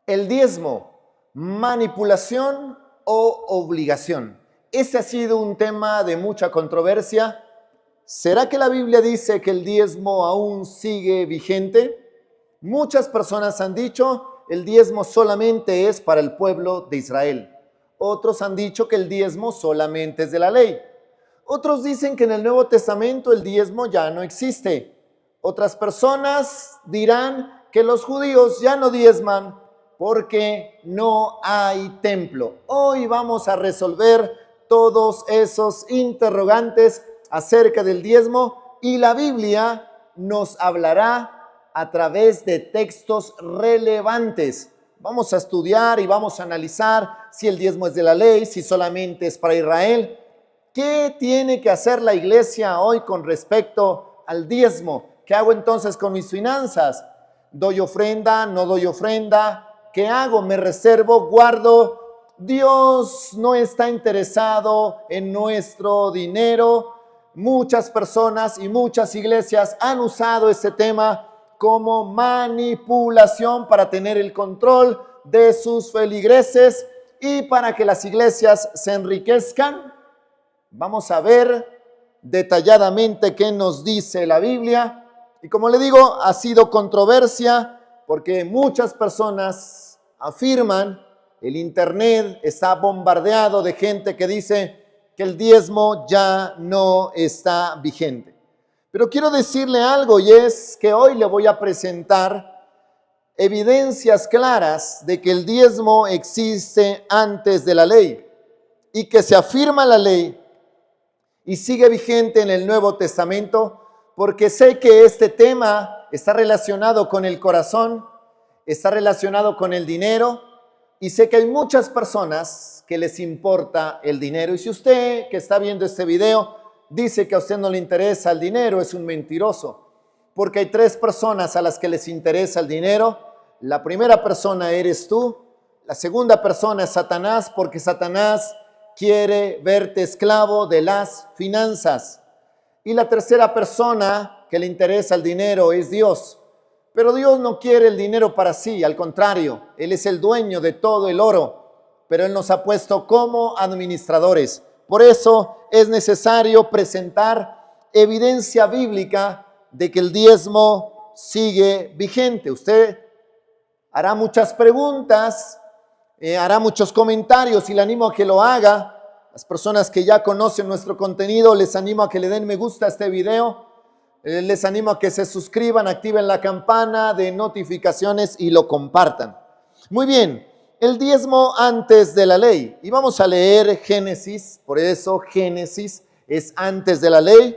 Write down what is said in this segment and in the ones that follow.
El diezmo, manipulación o obligación. Este ha sido un tema de mucha controversia. ¿Será que la Biblia dice que el diezmo aún sigue vigente? Muchas personas han dicho el diezmo solamente es para el pueblo de Israel. Otros han dicho que el diezmo solamente es de la ley. Otros dicen que en el Nuevo Testamento el diezmo ya no existe. Otras personas dirán que los judíos ya no diezman porque no hay templo. Hoy vamos a resolver todos esos interrogantes acerca del diezmo y la Biblia nos hablará a través de textos relevantes. Vamos a estudiar y vamos a analizar si el diezmo es de la ley, si solamente es para Israel. ¿Qué tiene que hacer la iglesia hoy con respecto al diezmo? ¿Qué hago entonces con mis finanzas? ¿Doy ofrenda? ¿No doy ofrenda? ¿Qué hago? ¿Me reservo? ¿Guardo? Dios no está interesado en nuestro dinero. Muchas personas y muchas iglesias han usado este tema como manipulación para tener el control de sus feligreses y para que las iglesias se enriquezcan. Vamos a ver detalladamente qué nos dice la Biblia. Y como le digo, ha sido controversia porque muchas personas afirman, el internet está bombardeado de gente que dice que el diezmo ya no está vigente. Pero quiero decirle algo y es que hoy le voy a presentar evidencias claras de que el diezmo existe antes de la ley y que se afirma la ley y sigue vigente en el Nuevo Testamento, porque sé que este tema está relacionado con el corazón, está relacionado con el dinero, y sé que hay muchas personas que les importa el dinero. Y si usted que está viendo este video dice que a usted no le interesa el dinero, es un mentiroso, porque hay tres personas a las que les interesa el dinero. La primera persona eres tú, la segunda persona es Satanás, porque Satanás quiere verte esclavo de las finanzas. Y la tercera persona que le interesa el dinero es Dios. Pero Dios no quiere el dinero para sí, al contrario, Él es el dueño de todo el oro, pero Él nos ha puesto como administradores. Por eso es necesario presentar evidencia bíblica de que el diezmo sigue vigente. Usted hará muchas preguntas, hará muchos comentarios y le animo a que lo haga. Las personas que ya conocen nuestro contenido, les animo a que le den me gusta a este video. Les animo a que se suscriban, activen la campana de notificaciones y lo compartan. Muy bien, el diezmo antes de la ley. Y vamos a leer Génesis, por eso Génesis es antes de la ley.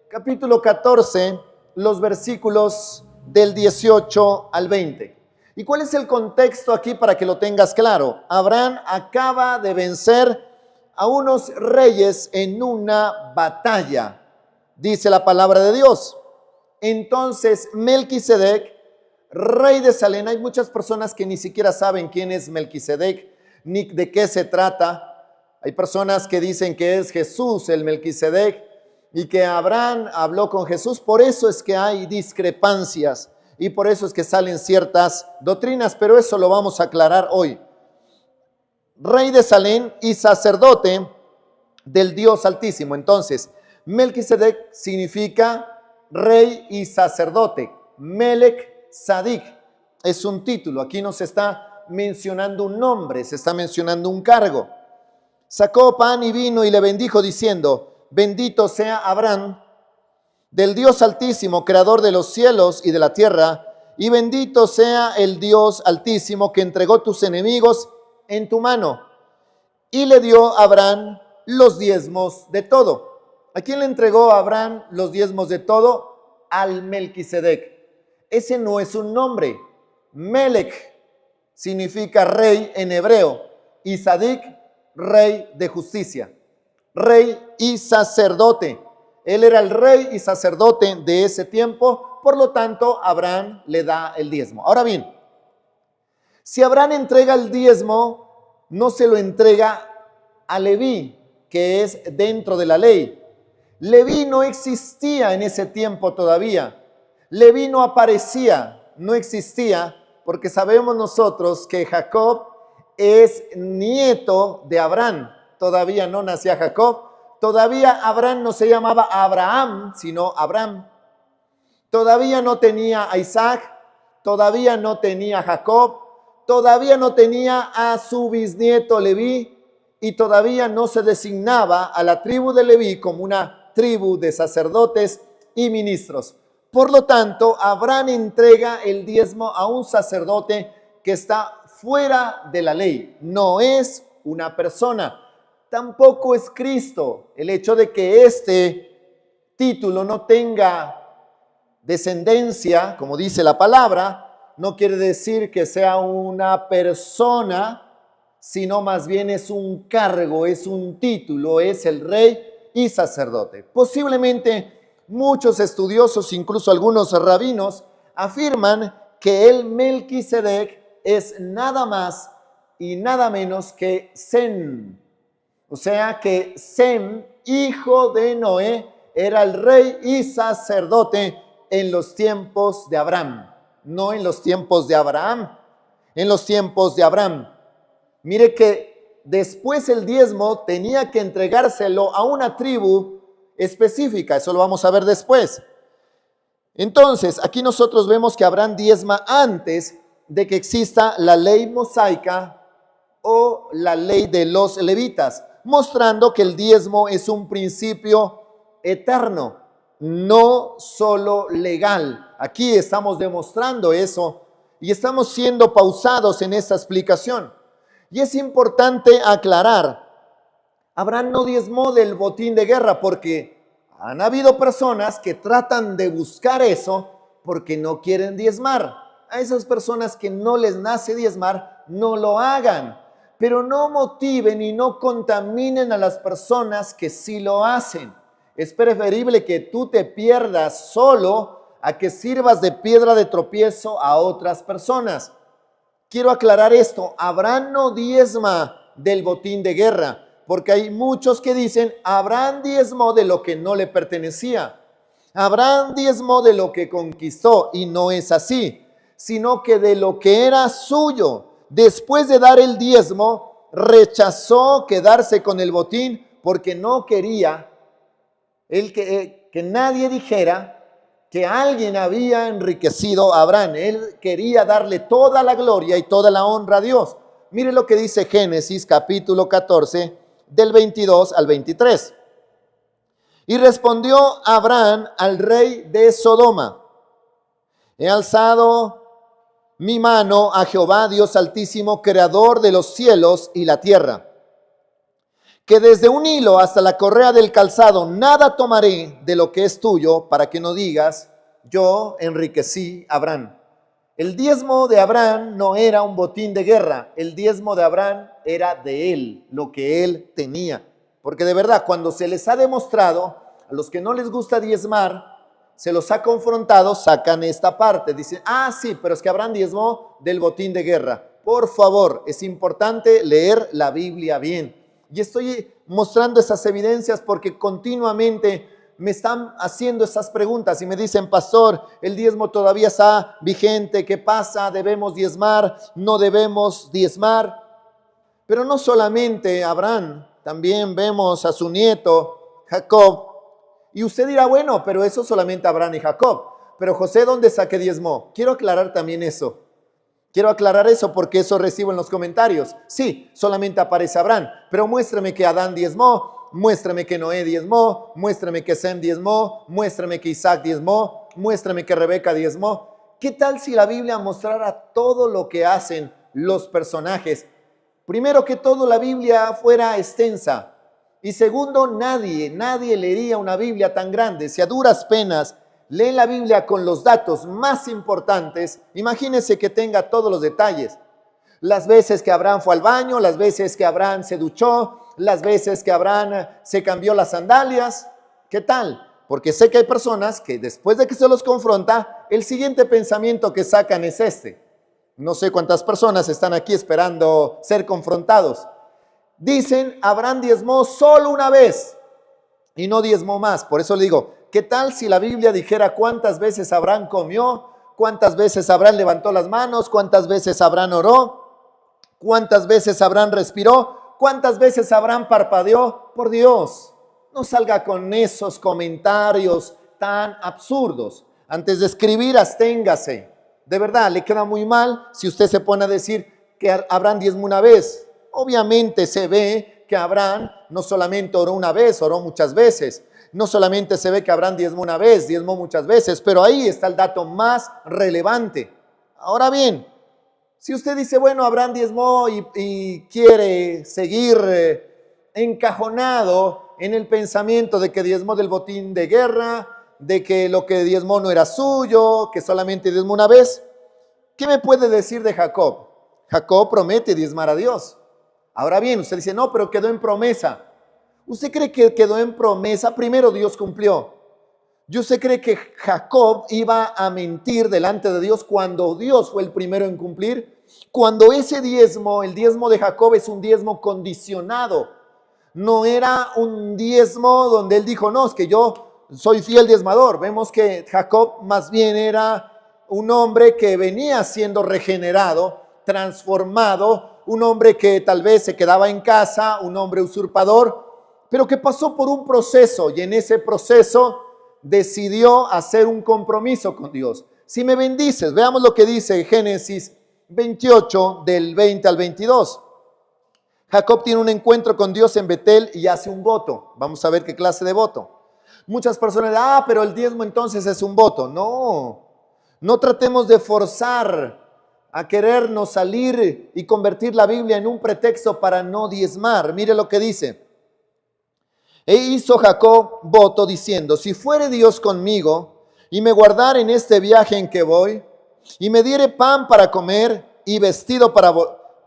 Capítulo 14, los versículos del 18 al 20. ¿Y cuál es el contexto aquí para que lo tengas claro? Abraham acaba de vencer a unos reyes en una batalla. Dice la palabra de Dios. Entonces Melquisedec, rey de Salem, hay muchas personas que ni siquiera saben quién es Melquisedec, ni de qué se trata. Hay personas que dicen que es Jesús el Melquisedec y que Abraham habló con Jesús. Por eso es que hay discrepancias y por eso es que salen ciertas doctrinas, pero eso lo vamos a aclarar hoy. Rey de Salem y sacerdote del Dios Altísimo. Entonces, Melquisedec significa rey y sacerdote. Melech Sadik es un título. Aquí no se está mencionando un nombre, se está mencionando un cargo. Sacó pan y vino y le bendijo diciendo: bendito sea Abraham del Dios Altísimo, creador de los cielos y de la tierra, y bendito sea el Dios Altísimo que entregó tus enemigos en tu mano. Y le dio a Abraham los diezmos de todo. ¿A quién le entregó a Abraham los diezmos de todo? Al Melquisedec. Ese no es un nombre. Melech significa rey en hebreo y Sadik, rey de justicia, rey y sacerdote. Él era el rey y sacerdote de ese tiempo, por lo tanto Abraham le da el diezmo. Ahora bien, si Abraham entrega el diezmo, no se lo entrega a Leví, que es dentro de la ley. Leví no existía en ese tiempo todavía. Leví no aparecía, no existía, porque sabemos nosotros que Jacob es nieto de Abraham. Todavía no nacía Jacob, todavía Abraham no se llamaba Abraham, sino Abraham. Todavía no tenía a Isaac, todavía no tenía a Jacob, todavía no tenía a su bisnieto Leví, y todavía no se designaba a la tribu de Leví como una tribu de sacerdotes y ministros. Por lo tanto, Abraham entrega el diezmo a un sacerdote que está fuera de la ley. No es una persona, tampoco es Cristo. El hecho de que este título no tenga descendencia, como dice la palabra, no quiere decir que sea una persona, sino más bien es un cargo, es un título, es el rey y sacerdote. Posiblemente muchos estudiosos, incluso algunos rabinos, afirman que el Melquisedec es nada más y nada menos que Sem. O sea que Sem, hijo de Noé, era el rey y sacerdote en los tiempos de Abraham, no en los tiempos de Abraham, en los tiempos de Abraham. Mire que después el diezmo tenía que entregárselo a una tribu específica, eso lo vamos a ver después. Entonces, aquí nosotros vemos que Abraham diezma antes de que exista la ley mosaica o la ley de los levitas, mostrando que el diezmo es un principio eterno, no solo legal. Aquí estamos demostrando eso y estamos siendo pausados en esta explicación. Y es importante aclarar, Abraham no diezmó del botín de guerra porque han habido personas que tratan de buscar eso porque no quieren diezmar. A esas personas que no les nace diezmar, no lo hagan, pero no motiven y no contaminen a las personas que sí lo hacen. Es preferible que tú te pierdas solo a que sirvas de piedra de tropiezo a otras personas. Quiero aclarar esto, Abraham no diezma del botín de guerra, porque hay muchos que dicen, Abraham diezmó de lo que no le pertenecía. Abraham diezmó de lo que conquistó, y no es así, sino que de lo que era suyo. Después de dar el diezmo, rechazó quedarse con el botín porque no quería que nadie dijera que alguien había enriquecido a Abraham. Él quería darle toda la gloria y toda la honra a Dios. Mire lo que dice Génesis capítulo 14, del 22 al 23. Y respondió Abraham al rey de Sodoma: he alzado mi mano a Jehová, Dios altísimo, creador de los cielos y la tierra, que desde un hilo hasta la correa del calzado nada tomaré de lo que es tuyo, para que no digas, yo enriquecí a Abraham. El diezmo de Abraham no era un botín de guerra, el diezmo de Abraham era de él, lo que él tenía. Porque de verdad, cuando se les ha demostrado, a los que no les gusta diezmar, se los ha confrontado, sacan esta parte, dicen, sí, pero es que Abraham diezmó del botín de guerra. Por favor, es importante leer la Biblia bien. Y estoy mostrando esas evidencias porque continuamente me están haciendo esas preguntas y me dicen, pastor, el diezmo todavía está vigente, ¿qué pasa? ¿Debemos diezmar? ¿No debemos diezmar? Pero no solamente Abraham, también vemos a su nieto Jacob. Y usted dirá, bueno, pero eso solamente Abraham y Jacob. Pero José, ¿dónde saqué diezmo? Quiero aclarar también eso. Quiero aclarar eso porque eso recibo en los comentarios. Sí, solamente aparece Abraham, pero muéstrame que Adán diezmó, muéstrame que Noé diezmó, muéstrame que Sem diezmó, muéstrame que Isaac diezmó, muéstrame que Rebeca diezmó. ¿Qué tal si la Biblia mostrara todo lo que hacen los personajes? Primero que todo, la Biblia fuera extensa. Y segundo, nadie leería una Biblia tan grande. Si a duras penas leen la Biblia con los datos más importantes, imagínense que tenga todos los detalles. Las veces que Abraham fue al baño, las veces que Abraham se duchó, las veces que Abraham se cambió las sandalias. ¿Qué tal? Porque sé que hay personas que después de que se los confronta, el siguiente pensamiento que sacan es este. No sé cuántas personas están aquí esperando ser confrontados. Dicen, Abraham diezmó solo una vez y no diezmó más. Por eso le digo, ¿qué tal si la Biblia dijera cuántas veces Abraham comió, ¿Cuántas veces Abraham levantó las manos? ¿Cuántas veces Abraham oró? ¿Cuántas veces Abraham respiró? ¿Cuántas veces Abraham parpadeó? Por Dios, no salga con esos comentarios tan absurdos. Antes de escribir, absténgase. De verdad, le queda muy mal si usted se pone a decir que Abraham diezmó una vez. Obviamente se ve que Abraham no solamente oró una vez, oró muchas veces. No solamente se ve que Abraham diezmó una vez, diezmó muchas veces, pero ahí está el dato más relevante. Ahora bien, si usted dice, bueno, Abraham diezmó y quiere seguir encajonado en el pensamiento de que diezmó del botín de guerra, de que lo que diezmó no era suyo, que solamente diezmó una vez, ¿qué me puede decir de Jacob? Jacob promete diezmar a Dios. Ahora bien, usted dice, no, pero quedó en promesa. ¿Usted cree que quedó en promesa? Primero Dios cumplió. ¿Y usted cree que Jacob iba a mentir delante de Dios cuando Dios fue el primero en cumplir? Cuando ese diezmo, el diezmo de Jacob es un diezmo condicionado. No era un diezmo donde él dijo, no, es que yo soy fiel diezmador. Vemos que Jacob más bien era un hombre que venía siendo regenerado, transformado, un hombre que tal vez se quedaba en casa, un hombre usurpador, pero que pasó por un proceso y en ese proceso decidió hacer un compromiso con Dios. Si me bendices, veamos lo que dice Génesis 28 del 20 al 22. Jacob tiene un encuentro con Dios en Betel y hace un voto. Vamos a ver qué clase de voto. Muchas personas dicen, pero el diezmo entonces es un voto. No tratemos de forzar a querernos salir y convertir la Biblia en un pretexto para no diezmar. Mire lo que dice. E hizo Jacob voto diciendo, si fuere Dios conmigo y me guardare en este viaje en que voy, y me diere pan para comer y vestido para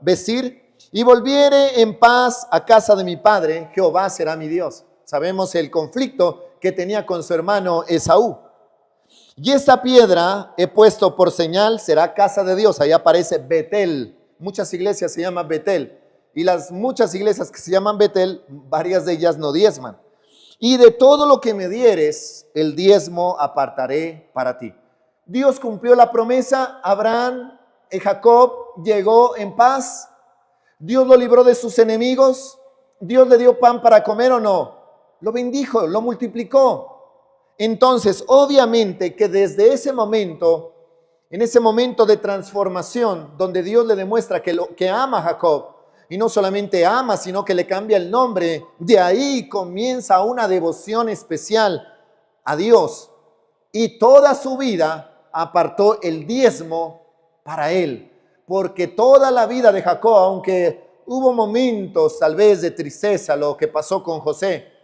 vestir, y volviere en paz a casa de mi padre, Jehová será mi Dios. Sabemos el conflicto que tenía con su hermano Esaú. Y esta piedra he puesto por señal, será casa de Dios. Ahí aparece Betel. Muchas iglesias se llaman Betel. Y las muchas iglesias que se llaman Betel, varias de ellas no diezman. Y de todo lo que me dieres, el diezmo apartaré para ti. Dios cumplió la promesa. Abraham, Jacob llegó en paz. Dios lo libró de sus enemigos. Dios le dio pan para comer o no. Lo bendijo, lo multiplicó. Entonces, obviamente que desde ese momento, en ese momento de transformación, donde Dios le demuestra que ama a Jacob, y no solamente ama, sino que le cambia el nombre, de ahí comienza una devoción especial a Dios. Y toda su vida apartó el diezmo para él, porque toda la vida de Jacob, aunque hubo momentos tal vez de tristeza, lo que pasó con José,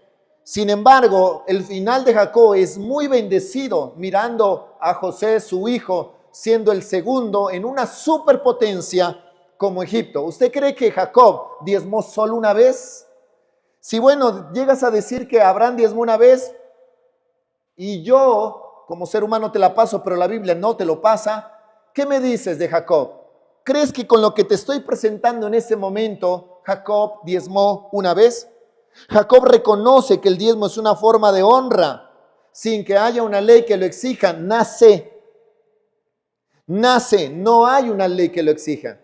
sin embargo, el final de Jacob es muy bendecido mirando a José, su hijo, siendo el segundo en una superpotencia como Egipto. ¿Usted cree que Jacob diezmó solo una vez? Si bueno, llegas a decir que Abraham diezmó una vez y yo como ser humano te la paso, pero la Biblia no te lo pasa, ¿qué me dices de Jacob? ¿Crees que con lo que te estoy presentando en este momento, Jacob diezmó una vez? Jacob reconoce que el diezmo es una forma de honra, sin que haya una ley que lo exija. Nace, no hay una ley que lo exija.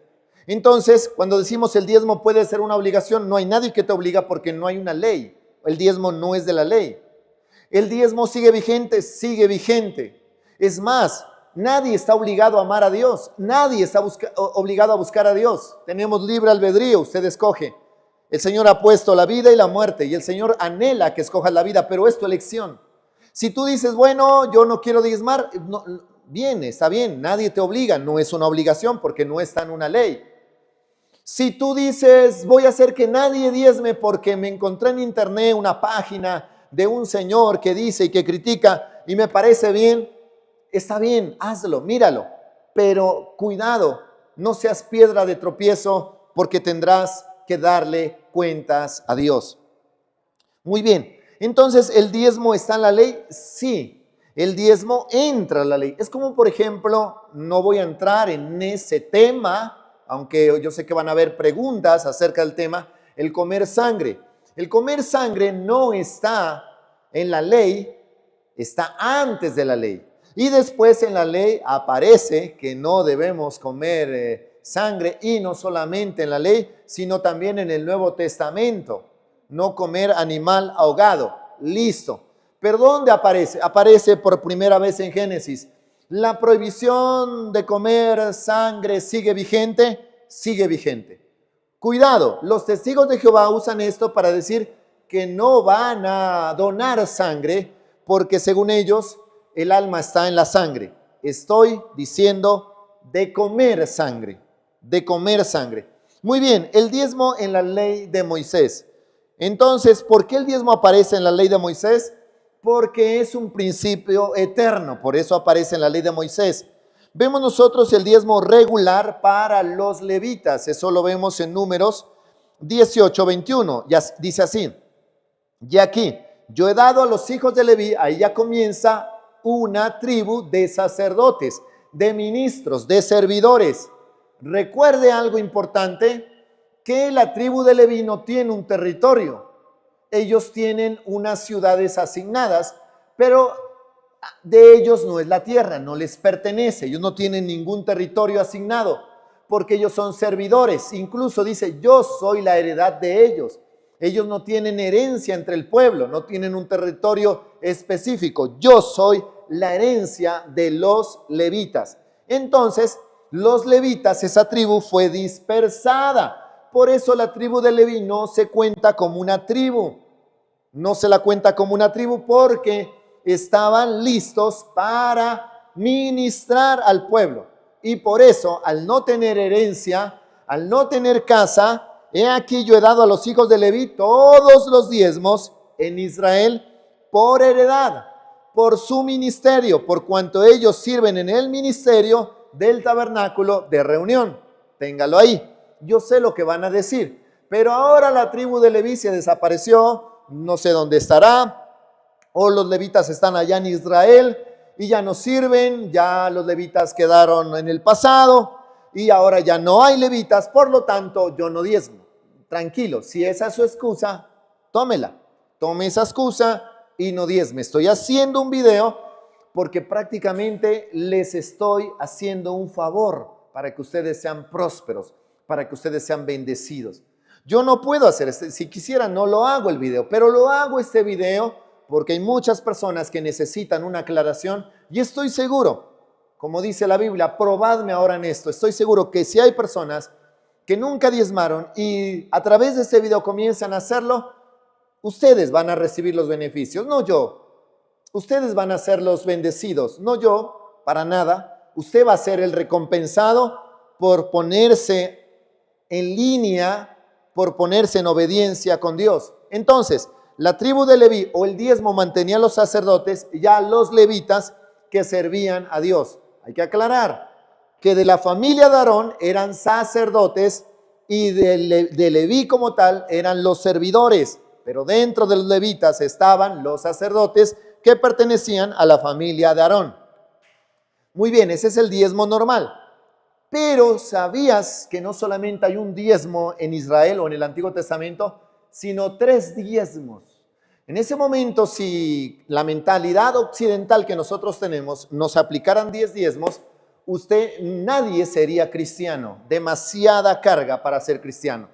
Entonces, cuando decimos el diezmo puede ser una obligación, no hay nadie que te obliga porque no hay una ley. El diezmo no es de la ley. El diezmo sigue vigente, sigue vigente. Es más, nadie está obligado a amar a Dios, nadie está obligado a buscar a Dios. Tenemos libre albedrío, usted escoge. El Señor ha puesto la vida y la muerte y el Señor anhela que escojas la vida, pero es tu elección. Si tú dices, bueno, yo no quiero diezmar, no, bien, está bien, nadie te obliga, no es una obligación porque no está en una ley. Si tú dices, voy a hacer que nadie diezme porque me encontré en internet una página de un señor que dice y que critica y me parece bien, está bien, hazlo, míralo, pero cuidado, no seas piedra de tropiezo porque tendrás que darle cuentas a Dios. Muy bien, entonces, ¿el diezmo está en la ley? Sí, el diezmo entra en la ley. Es como, por ejemplo, no voy a entrar en ese tema, aunque yo sé que van a haber preguntas acerca del tema, el comer sangre. El comer sangre no está en la ley, está antes de la ley. Y después en la ley aparece que no debemos comer sangre, y no solamente en la ley, sino también en el Nuevo Testamento. No comer animal ahogado. Listo. ¿Pero dónde aparece? Aparece por primera vez en Génesis. ¿La prohibición de comer sangre sigue vigente? Sigue vigente. Cuidado, los testigos de Jehová usan esto para decir que no van a donar sangre porque según ellos el alma está en la sangre. Estoy diciendo de comer sangre, de comer sangre. Muy bien, el diezmo en la ley de Moisés. Entonces, ¿por qué el diezmo aparece en la ley de Moisés? Porque es un principio eterno, por eso aparece en la ley de Moisés. Vemos nosotros el diezmo regular para los levitas, eso lo vemos en Números 18:21, ya dice así, y aquí, yo he dado a los hijos de Leví, ahí ya comienza una tribu de sacerdotes, de ministros, de servidores. Recuerde algo importante, que la tribu de Leví no tiene un territorio. Ellos tienen unas ciudades asignadas, pero de ellos no es la tierra, no les pertenece. Ellos no tienen ningún territorio asignado, porque ellos son servidores. Incluso dice, yo soy la heredad de ellos. Ellos no tienen herencia entre el pueblo, no tienen un territorio específico. Yo soy la herencia de los levitas. Entonces, los levitas, esa tribu fue dispersada. Por eso la tribu de Leví no se cuenta como una tribu. No se la cuenta como una tribu porque estaban listos para ministrar al pueblo. Y por eso, al no tener herencia, al no tener casa, he aquí yo he dado a los hijos de Leví todos los diezmos en Israel por heredad, por su ministerio, por cuanto ellos sirven en el ministerio del tabernáculo de reunión. Téngalo ahí. Yo sé lo que van a decir, pero ahora la tribu de Leví se desapareció, no sé dónde estará, o los levitas están allá en Israel y ya no sirven, ya los levitas quedaron en el pasado y ahora ya no hay levitas, por lo tanto yo no diezmo. Tranquilo, si esa es su excusa, tómela, tome esa excusa y no diezme. Estoy haciendo un video porque prácticamente les estoy haciendo un favor para que ustedes sean prósperos, para que ustedes sean bendecidos. Yo no puedo hacer si quisiera no lo hago el video, pero lo hago este video porque hay muchas personas que necesitan una aclaración y estoy seguro, como dice la Biblia, probadme ahora en esto, estoy seguro que si hay personas que nunca diezmaron y a través de este video comienzan a hacerlo, ustedes van a recibir los beneficios, no yo. Ustedes van a ser los bendecidos, no yo, para nada. Usted va a ser el recompensado por ponerse en línea, por ponerse en obediencia con Dios. Entonces, la tribu de Leví o el diezmo mantenía a los sacerdotes, ya los levitas que servían a Dios. Hay que aclarar que de la familia de Aarón eran sacerdotes y de Leví como tal eran los servidores, pero dentro de los levitas estaban los sacerdotes que pertenecían a la familia de Aarón. Muy bien, ese es el diezmo normal. Pero ¿sabías que no solamente hay un diezmo en Israel o en el Antiguo Testamento, sino 3 diezmos? En ese momento, si la mentalidad occidental que nosotros tenemos nos aplicaran 10 diezmos, nadie sería cristiano. Demasiada carga para ser cristiano.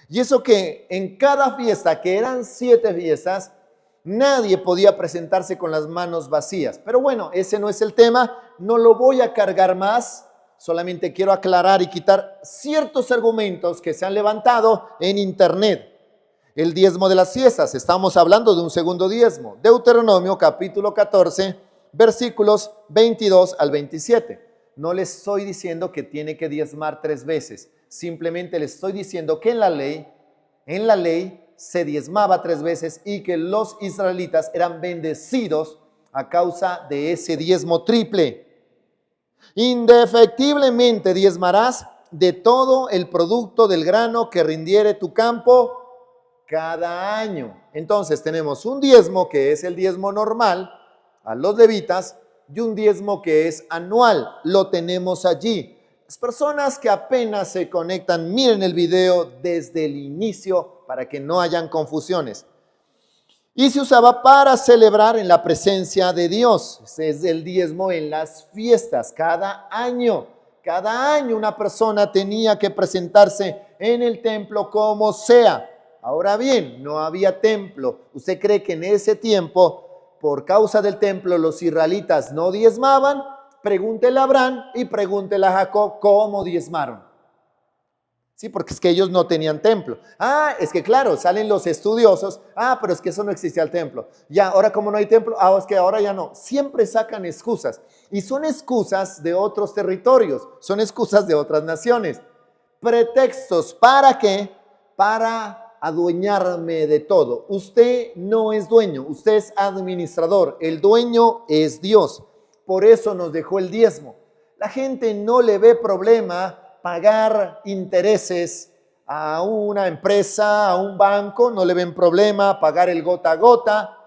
Y eso que en cada fiesta, que eran 7 fiestas, nadie podía presentarse con las manos vacías. Pero bueno, ese no es el tema, no lo voy a cargar más. Solamente quiero aclarar y quitar ciertos argumentos que se han levantado en internet. El diezmo de las fiestas, estamos hablando de un segundo diezmo. Deuteronomio capítulo 14, versículos 22 al 27. No les estoy diciendo que tiene que diezmar 3 veces. Simplemente les estoy diciendo que en la ley se diezmaba 3 veces y que los israelitas eran bendecidos a causa de ese diezmo triple. Indefectiblemente diezmarás de todo el producto del grano que rindiere tu campo cada año. Entonces tenemos un diezmo que es el diezmo normal a los levitas y un diezmo que es anual. Lo tenemos allí. Las personas que apenas se conectan, miren el video desde el inicio para que no hayan confusiones. Y se usaba para celebrar en la presencia de Dios. Ese es el diezmo en las fiestas, cada año. Cada año una persona tenía que presentarse en el templo como sea. Ahora bien, no había templo. ¿Usted cree que en ese tiempo, por causa del templo, los israelitas no diezmaban? Pregúntele a Abraham y pregúntele a Jacob cómo diezmaron. Sí, porque es que ellos no tenían templo. Es que claro, salen los estudiosos. Pero es que eso no existía el templo. Ya, ahora como no hay templo, es que ahora ya no. Siempre sacan excusas. Y son excusas de otros territorios. Son excusas de otras naciones. Pretextos. ¿Para qué? Para adueñarme de todo. Usted no es dueño, usted es administrador. El dueño es Dios. Por eso nos dejó el diezmo. La gente no le ve problema pagar intereses a una empresa, a un banco, no le ven problema, pagar el gota a gota,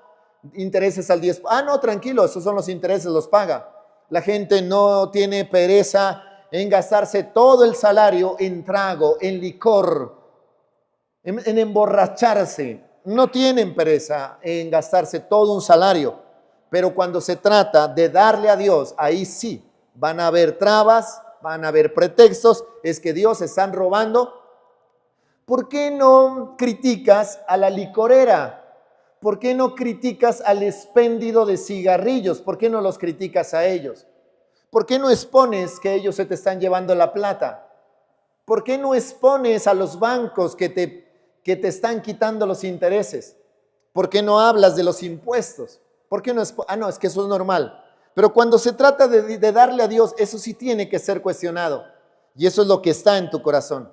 intereses al 10%. No, tranquilo, esos son los intereses, los paga. La gente no tiene pereza en gastarse todo el salario en trago, en licor, en emborracharse. No tienen pereza en gastarse todo un salario, pero cuando se trata de darle a Dios, ahí sí van a haber trabas, van a haber pretextos, es que Dios están robando. ¿Por qué no criticas a la licorera? ¿Por qué no criticas al expéndido de cigarrillos? ¿Por qué no los criticas a ellos? ¿Por qué no expones que ellos se te están llevando la plata? ¿Por qué no expones a los bancos que te están quitando los intereses? ¿Por qué no hablas de los impuestos? ¿Por qué no no, es que eso es normal. Pero cuando se trata de darle a Dios, eso sí tiene que ser cuestionado. Y eso es lo que está en tu corazón.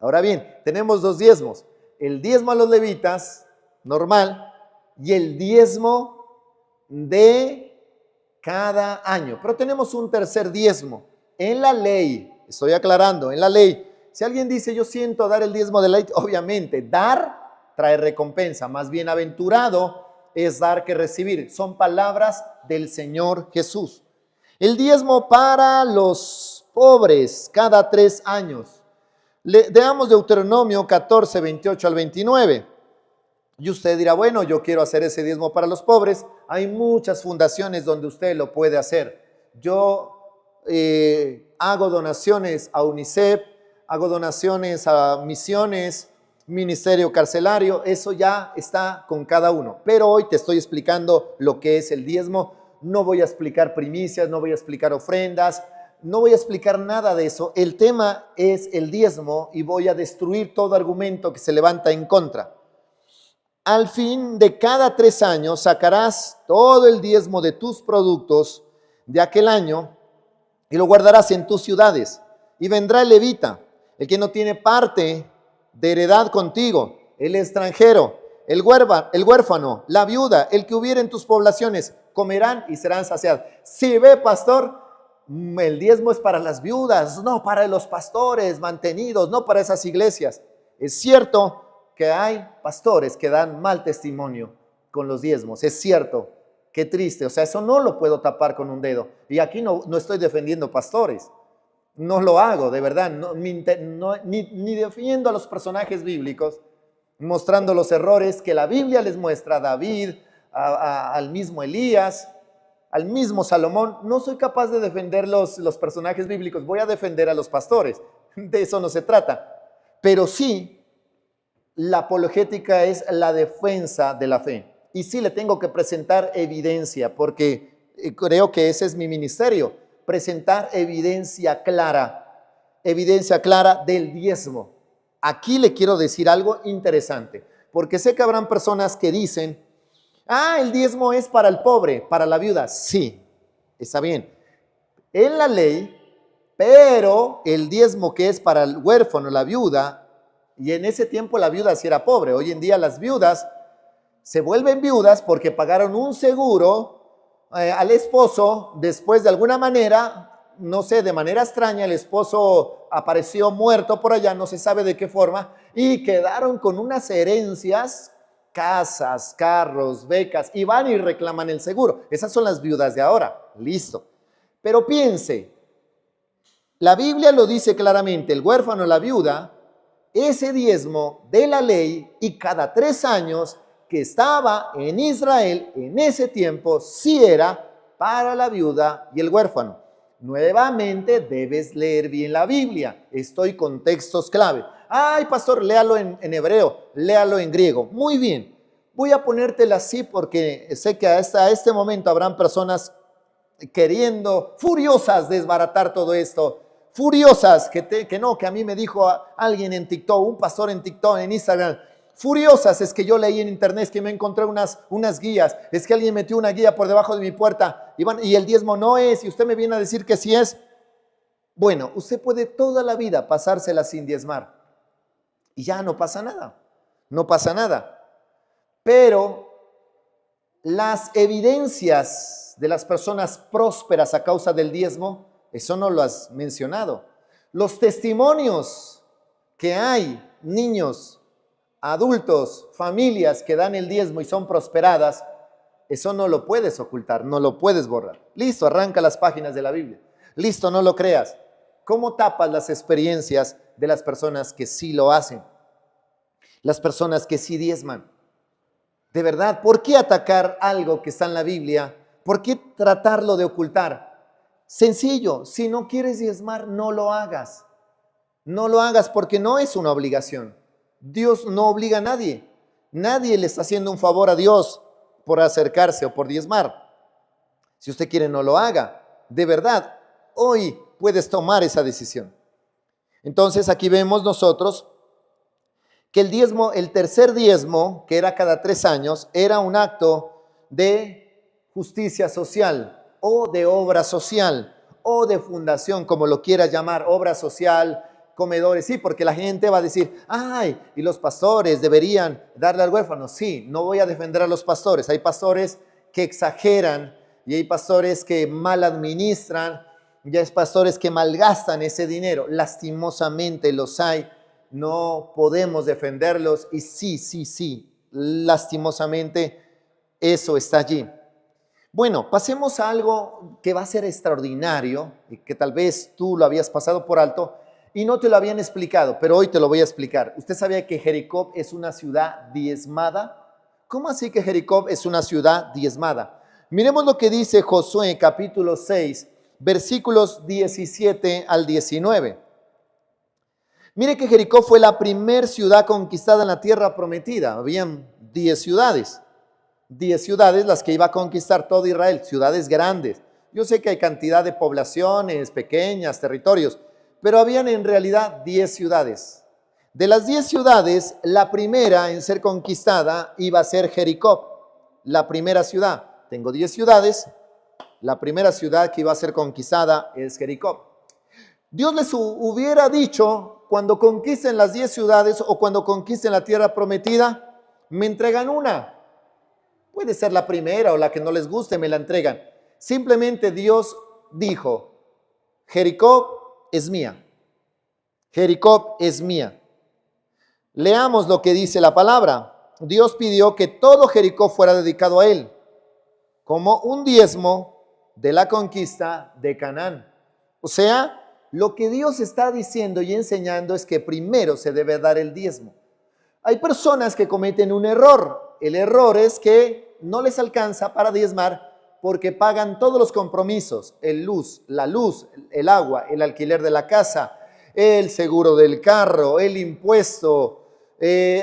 Ahora bien, tenemos dos diezmos. El diezmo a los levitas, normal, y el diezmo de cada año. Pero tenemos un tercer diezmo. En la ley, estoy aclarando, en la ley, si alguien dice yo siento dar el diezmo de la ley, obviamente, dar trae recompensa. Más bienaventurado es dar que recibir. Son palabras del Señor Jesús. El diezmo para los pobres cada 3 años. Leamos Deuteronomio 14, 28 al 29. Y usted dirá, bueno, yo quiero hacer ese diezmo para los pobres. Hay muchas fundaciones donde usted lo puede hacer. Yo hago donaciones a UNICEF, hago donaciones a misiones, ministerio carcelario, eso ya está con cada uno. Pero hoy te estoy explicando lo que es el diezmo. No voy a explicar primicias, no voy a explicar ofrendas, no voy a explicar nada de eso. El tema es el diezmo y voy a destruir todo argumento que se levanta en contra. Al fin de cada 3 años sacarás todo el diezmo de tus productos de aquel año y lo guardarás en tus ciudades. Y vendrá el levita, el que no tiene parte de heredad contigo, el extranjero, el huérfano, la viuda, el que hubiera en tus poblaciones, comerán y serán saciados. Si ve, pastor, el diezmo es para las viudas, no para los pastores mantenidos, no para esas iglesias. Es cierto que hay pastores que dan mal testimonio con los diezmos, es cierto, qué triste, o sea, eso no lo puedo tapar con un dedo. Y aquí no estoy defendiendo pastores, no lo hago, de verdad, ni defiendo a los personajes bíblicos, mostrando los errores que la Biblia les muestra a David, al mismo Elías, al mismo Salomón. No soy capaz de defender los personajes bíblicos, voy a defender a los pastores, de eso no se trata. Pero sí, la apologética es la defensa de la fe. Y sí le tengo que presentar evidencia, porque creo que ese es mi ministerio, presentar evidencia clara del diezmo. Aquí le quiero decir algo interesante, porque sé que habrán personas que dicen, el diezmo es para el pobre, para la viuda. Sí, está bien, en la ley, pero el diezmo que es para el huérfano, la viuda, y en ese tiempo la viuda sí era pobre. Hoy en día las viudas se vuelven viudas porque pagaron un seguro al esposo. Después de alguna manera, no sé, de manera extraña, el esposo apareció muerto por allá, no se sabe de qué forma, y quedaron con unas herencias, casas, carros, becas, y van y reclaman el seguro. Esas son las viudas de ahora, listo. Pero piense, la Biblia lo dice claramente, el huérfano, la viuda, ese diezmo de la ley, y cada 3 años que estaba en Israel en ese tiempo sí era para la viuda y el huérfano. Nuevamente debes leer bien la Biblia. Estoy con textos clave. Ay, pastor, léalo en hebreo, léalo en griego. Muy bien. Voy a ponértela así porque sé que hasta este momento habrán personas queriendo, furiosas, desbaratar todo esto. Furiosas, que a mí me dijo alguien en TikTok, un pastor en TikTok, en Instagram. Furiosas, es que yo leí en internet, es que me encontré unas guías, es que alguien metió una guía por debajo de mi puerta y el diezmo no es, y usted me viene a decir que sí es. Bueno, usted puede toda la vida pasársela sin diezmar y ya no pasa nada, no pasa nada. Pero las evidencias de las personas prósperas a causa del diezmo, eso no lo has mencionado. Los testimonios que hay, niños, adultos, familias que dan el diezmo y son prosperadas, eso no lo puedes ocultar, no lo puedes borrar. Listo, arranca las páginas de la Biblia. Listo, no lo creas. ¿Cómo tapas las experiencias de las personas que sí lo hacen? Las personas que sí diezman. De verdad, ¿por qué atacar algo que está en la Biblia? ¿Por qué tratarlo de ocultar? Sencillo, si no quieres diezmar, no lo hagas. No lo hagas porque no es una obligación. Dios no obliga a nadie. Nadie le está haciendo un favor a Dios por acercarse o por diezmar. Si usted quiere, no lo haga. De verdad, hoy puedes tomar esa decisión. Entonces aquí vemos nosotros que el diezmo, el tercer diezmo, que era cada 3 años, era un acto de justicia social o de obra social o de fundación, como lo quiera llamar, obra social, comedores, sí, porque la gente va a decir, ay, y los pastores deberían darle al huérfano. Sí, no voy a defender a los pastores, hay pastores que exageran y hay pastores que mal administran, y hay pastores que malgastan ese dinero, lastimosamente los hay. No podemos defenderlos y sí, lastimosamente eso está allí. Bueno, pasemos a algo que va a ser extraordinario y que tal vez tú lo habías pasado por alto y no te lo habían explicado, pero hoy te lo voy a explicar. ¿Usted sabía que Jericó es una ciudad diezmada? ¿Cómo así que Jericó es una ciudad diezmada? Miremos lo que dice Josué capítulo 6, versículos 17 al 19. Mire que Jericó fue la primera ciudad conquistada en la tierra prometida. Habían 10 ciudades. 10 ciudades las que iba a conquistar todo Israel, ciudades grandes. Yo sé que hay cantidad de poblaciones pequeñas, territorios, pero habían en realidad 10 ciudades. De las 10 ciudades, la primera en ser conquistada iba a ser Jericó, la primera ciudad. Tengo 10 ciudades, la primera ciudad que iba a ser conquistada es Jericó. Dios les hubiera dicho, cuando conquisten las 10 ciudades o cuando conquisten la tierra prometida, me entregan una. Puede ser la primera o la que no les guste, me la entregan. Simplemente Dios dijo, Jericó es mía. Jericó es mía. Leamos lo que dice la palabra. Dios pidió que todo Jericó fuera dedicado a él, como un diezmo de la conquista de Canaán. O sea, lo que Dios está diciendo y enseñando es que primero se debe dar el diezmo. Hay personas que cometen un error. El error es que no les alcanza para diezmar porque pagan todos los compromisos, la luz, el agua, el alquiler de la casa, el seguro del carro, el impuesto,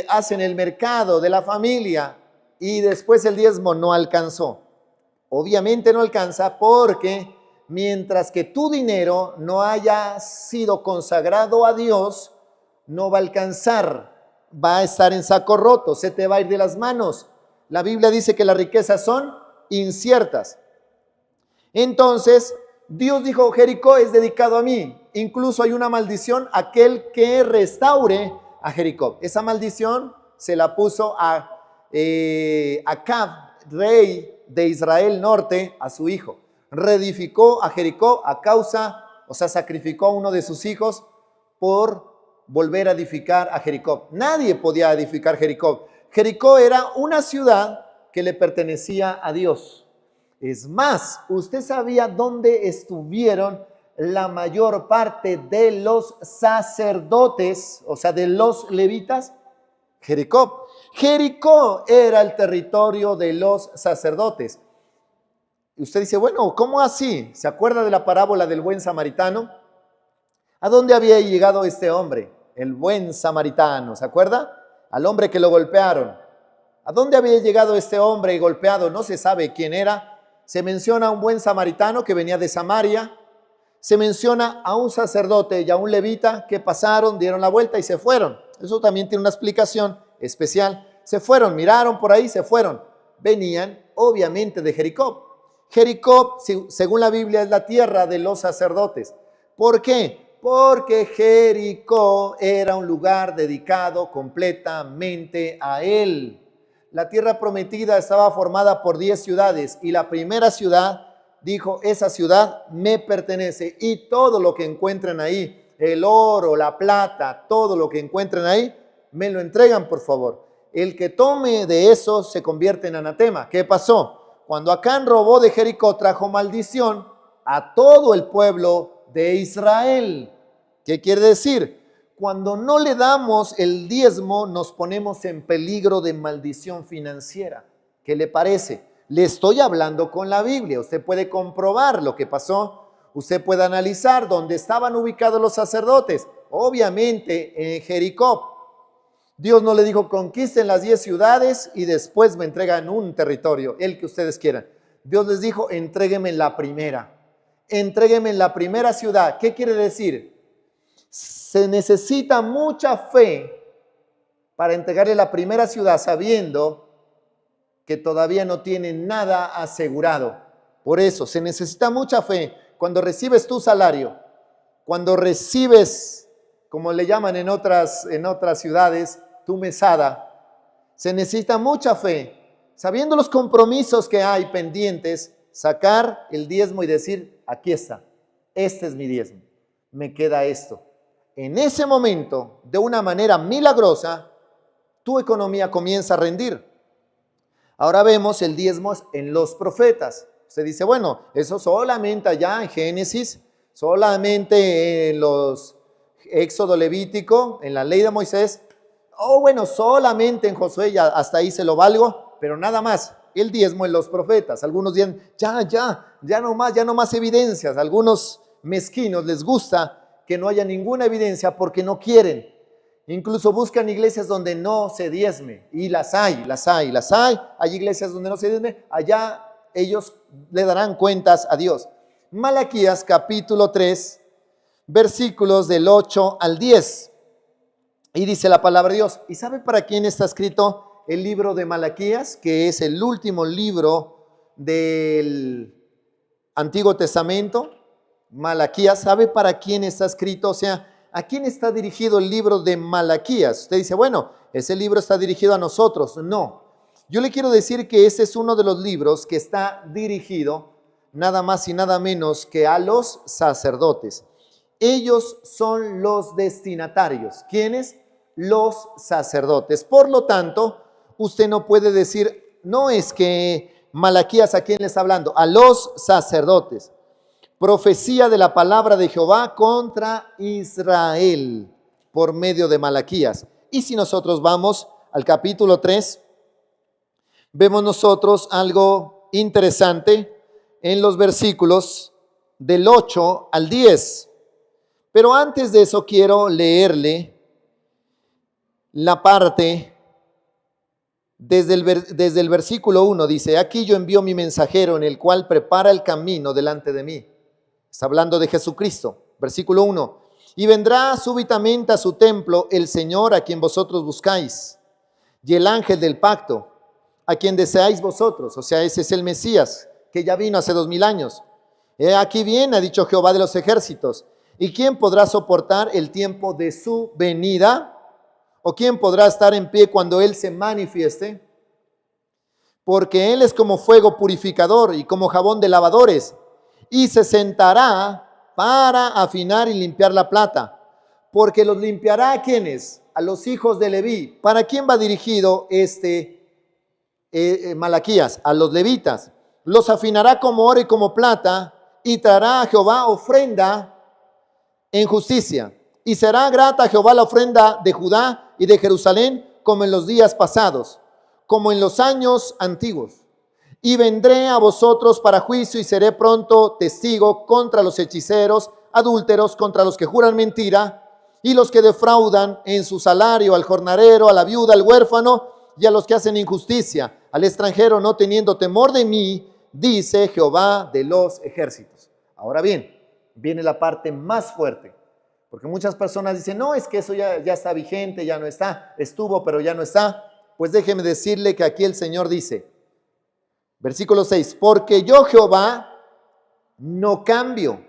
hacen el mercado de la familia y después el diezmo no alcanzó. Obviamente no alcanza porque mientras que tu dinero no haya sido consagrado a Dios, no va a alcanzar, va a estar en saco roto, se te va a ir de las manos. La Biblia dice que las riquezas son inciertas. Entonces, Dios dijo, Jericó es dedicado a mí. Incluso hay una maldición, aquel que restaure a Jericó. Esa maldición se la puso a Acab, rey de Israel Norte, a su hijo. Reedificó a Jericó a causa, o sea, sacrificó a uno de sus hijos por volver a edificar a Jericó. Nadie podía edificar Jericó. Jericó era una ciudad que le pertenecía a Dios. Es más, ¿usted sabía dónde estuvieron la mayor parte de los sacerdotes, o sea, de los levitas? Jericó. Jericó era el territorio de los sacerdotes. Y usted dice, bueno, ¿cómo así? ¿Se acuerda de la parábola del buen samaritano? ¿A dónde había llegado este hombre? El buen samaritano, ¿se acuerda? Al hombre que lo golpearon. ¿A dónde había llegado este hombre golpeado? No se sabe quién era. Se menciona a un buen samaritano que venía de Samaria. Se menciona a un sacerdote y a un levita que pasaron, dieron la vuelta y se fueron. Eso también tiene una explicación especial. Se fueron, miraron por ahí, se fueron. Venían obviamente de Jericó. Jericó, según la Biblia, es la tierra de los sacerdotes. ¿Por qué? Porque Jericó era un lugar dedicado completamente a él. La tierra prometida estaba formada por 10 ciudades y la primera ciudad dijo, esa ciudad me pertenece y todo lo que encuentren ahí, el oro, la plata, todo lo que encuentren ahí, me lo entregan por favor. El que tome de eso se convierte en anatema. ¿Qué pasó? Cuando Acán robó de Jericó, trajo maldición a todo el pueblo de Israel. ¿Qué quiere decir? Cuando no le damos el diezmo, nos ponemos en peligro de maldición financiera. ¿Qué le parece? Le estoy hablando con la Biblia. Usted puede comprobar lo que pasó. Usted puede analizar dónde estaban ubicados los sacerdotes. Obviamente en Jericó. Dios no le dijo, conquisten las 10 ciudades y después me entregan un territorio, el que ustedes quieran. Dios les dijo, entréguenme la primera. Entréguenme la primera ciudad. ¿Qué quiere decir? Se necesita mucha fe para entregarle la primera ciudad sabiendo que todavía no tiene nada asegurado. Por eso, se necesita mucha fe. Cuando recibes tu salario, cuando recibes, como le llaman en otras ciudades, tu mesada, se necesita mucha fe. Sabiendo los compromisos que hay pendientes, sacar el diezmo y decir, aquí está, este es mi diezmo, me queda esto. En ese momento, de una manera milagrosa, tu economía comienza a rendir. Ahora vemos el diezmo en los profetas. Usted dice, bueno, eso solamente allá en Génesis, solamente en los Éxodo Levítico, en la ley de Moisés, o bueno, solamente en Josué, ya hasta ahí se lo valgo, pero nada más. El diezmo en los profetas. Algunos dicen, ya no más evidencias. Algunos mezquinos les gusta que no haya ninguna evidencia porque no quieren. Incluso buscan iglesias donde no se diezme. Y las hay. Hay iglesias donde no se diezme. Allá ellos le darán cuentas a Dios. Malaquías capítulo 3, versículos del 8 al 10. Y dice la palabra de Dios. ¿Y sabe para quién está escrito el libro de Malaquías, que es el último libro del Antiguo Testamento? Malaquías, ¿sabe para quién está escrito? O sea, ¿a quién está dirigido el libro de Malaquías? Usted dice, bueno, ese libro está dirigido a nosotros. No, yo le quiero decir que ese es uno de los libros que está dirigido nada más y nada menos que a los sacerdotes. Ellos son los destinatarios. ¿Quiénes? Los sacerdotes. Por lo tanto, usted no puede decir, no es que Malaquías, ¿a quién le está hablando? A los sacerdotes. Profecía de la palabra de Jehová contra Israel por medio de Malaquías. Y si nosotros vamos al capítulo 3, vemos nosotros algo interesante en los versículos del 8 al 10. Pero antes de eso quiero leerle la parte desde el versículo 1. Dice, aquí yo envío mi mensajero en el cual prepara el camino delante de mí. Está hablando de Jesucristo. Versículo 1. Y vendrá súbitamente a su templo el Señor a quien vosotros buscáis, y el ángel del pacto, a quien deseáis vosotros. O sea, ese es el Mesías, que ya vino hace 2000 años. Aquí viene, ha dicho Jehová de los ejércitos. ¿Y quién podrá soportar el tiempo de su venida? ¿O quién podrá estar en pie cuando Él se manifieste? Porque Él es como fuego purificador y como jabón de lavadores, y se sentará para afinar y limpiar la plata. Porque los limpiará ¿a quiénes? A los hijos de Leví. ¿Para quién va dirigido Malaquías? A los levitas. Los afinará como oro y como plata, y traerá a Jehová ofrenda en justicia. Y será grata a Jehová la ofrenda de Judá y de Jerusalén, como en los días pasados, como en los años antiguos. Y vendré a vosotros para juicio y seré pronto testigo contra los hechiceros, adúlteros, contra los que juran mentira y los que defraudan en su salario al jornalero, a la viuda, al huérfano y a los que hacen injusticia, al extranjero, no teniendo temor de mí, dice Jehová de los ejércitos. Ahora bien, viene la parte más fuerte, porque muchas personas dicen, no, es que eso ya está vigente, ya no está, estuvo, pero ya no está. Pues déjeme decirle que aquí el Señor dice, versículo 6, porque yo Jehová no cambio,